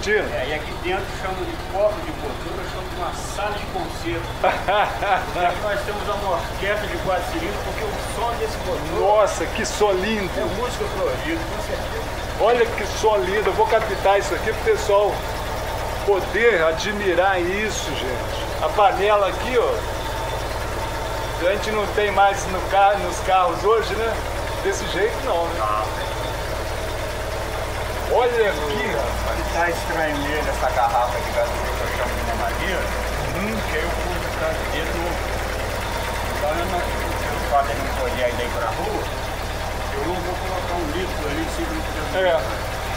discutindo? E aqui dentro chamam de copo de motor, nós chamamos de uma sala de concerto. Aqui nós temos uma orquestra de 4 cilindros, porque o som desse motor... Nossa, que som lindo! É música florida, com certeza. Olha que som lindo, eu vou captar isso aqui pro pessoal poder admirar isso, gente. A panela aqui, ó, a gente não tem mais nos carros hoje, né? Desse jeito não, né? Olha aqui, rapaz. O que tá estranho nele, essa garrafa de gasolina que eu chamo de Maria, que eu pus atrás dele. Então eu não fato de não poder ir daí pra rua, eu não vou colocar um litro ali em cima do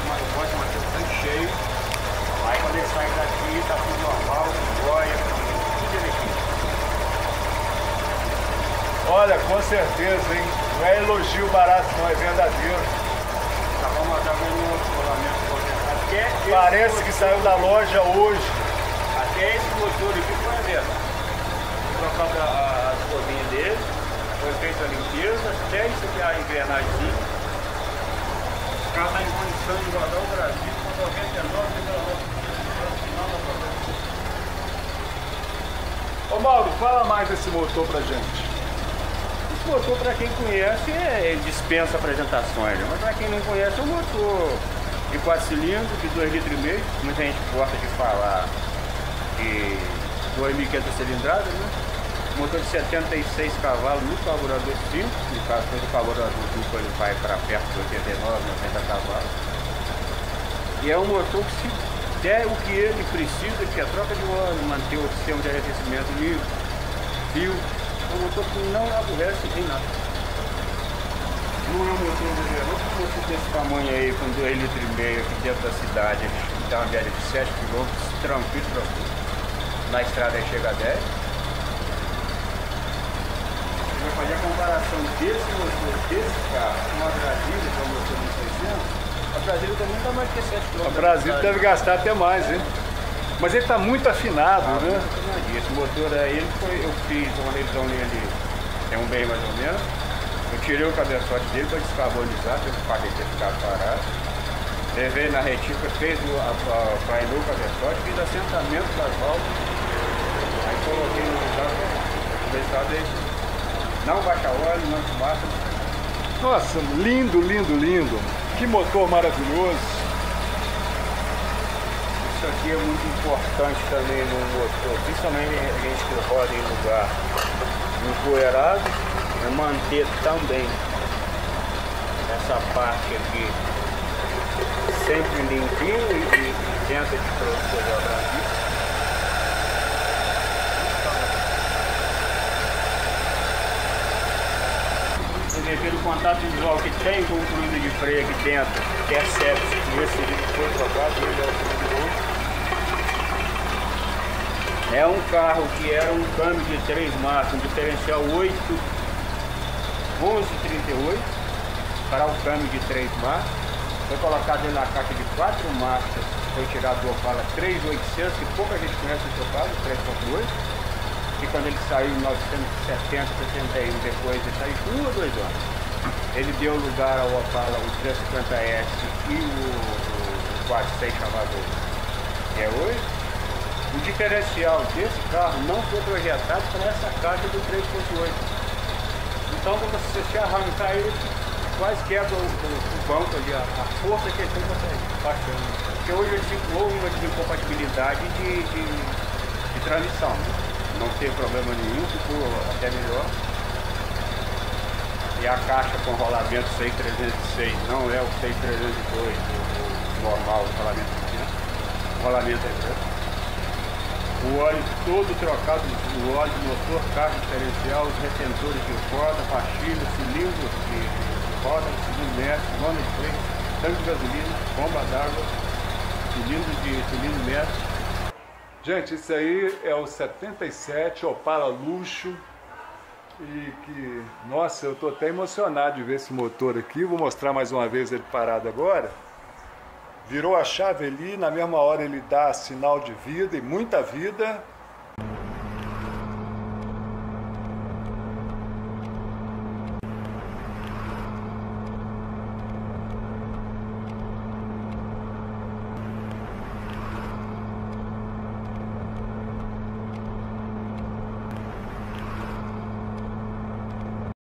mas eu posso manter o tanque cheio. Aí quando ele sai daqui, tá tudo normal, boia, tudo direitinho. Olha, com certeza, hein? Não é elogio barato, não, é verdadeiro. Tá, vamos dar um outro rolamento. Parece que saiu da loja hoje. Até esse motor aqui foi a mesma. Trocado as bolinhas dele, foi feita a limpeza, até isso aqui a engrenagem. O carro está em condição de rodar o Brasil com 99,9%. Ô Mauro, fala mais desse motor pra gente. Esse motor, para quem conhece, ele dispensa apresentações, né? Mas para quem não conhece, é um motor de 4 cilindros, de 2,5 litros. Muita gente gosta de falar de 2.500 cilindradas, né? Motor de 76 cavalos no carburador simples, no caso todo o carburador duplo ele vai para perto de 89, 90 cavalos. E é um motor que, se der o que ele precisa, que é a troca de óleo, manter o sistema de arrefecimento limpo, fio, é um motor que não aborrece em nada. Não é um motor exagerado, um motor desse tamanho aí, com 2,5 litros aqui dentro da cidade, ele dá uma média de 7 km, tranquilo. Na estrada ele chega a 10. Vai fazer a comparação desse motor, desse carro, com a Brasília, que é um motor de 600, a Brasília também dá mais que 7 km. A Brasília deve gastar até mais, hein? Mas ele está muito afinado, né? Esse motor aí, eu fiz uma revisão nele, tem um mês mais ou menos. Eu tirei o cabeçote dele para descarbonizar, para o paquete ficar parado. Levei na retífica, painel o cabeçote, fiz assentamento das válvulas. Aí coloquei no lugar, o resultado é não baixa óleo, não fumaça. Nossa, lindo, lindo, lindo. Que motor maravilhoso. Isso aqui é muito importante também no motor, principalmente a gente que roda em lugar empoeirado, é manter também essa parte aqui sempre limpinho e dentro de produto. Pelo contato visual que tem com o fluido de freio aqui dentro, que é sepsis, esse foi trocado, é um carro que era um câmbio de 3 marchas, um diferencial 1138 para o câmbio de 3 marchas, foi colocado ele na caixa de 4 marchas, foi tirado do Opala 3800, que pouca gente conhece esse Opala, 3.8. E quando ele saiu em 1970, 71, depois ele saiu com 1 ou 2 anos. Ele deu lugar ao Opala, o 350S e o 46 chamado que é hoje. O diferencial desse carro não foi projetado para essa caixa do 3.8. Então quando você arrancar ele, quase quebra o banco ali, a força que ele tem para sair, baixando. Porque hoje houve uma desincompatibilidade de transmissão. Não tem problema nenhum, ficou até melhor. E a caixa com rolamento 6306 não é o 6302, o normal, o rolamento pequeno. O rolamento é grande. O óleo todo trocado, o óleo do motor, caixa diferencial, os retentores de roda, pastilha, cilindro de roda, cilindro mestre, lona de freio, tanque de gasolina, bomba d'água, cilindro mestre. Gente, isso aí é o 77 Opala Luxo. E que, nossa, eu tô até emocionado de ver esse motor aqui. Vou mostrar mais uma vez ele parado agora. Virou a chave ali, na mesma hora ele dá sinal de vida e muita vida.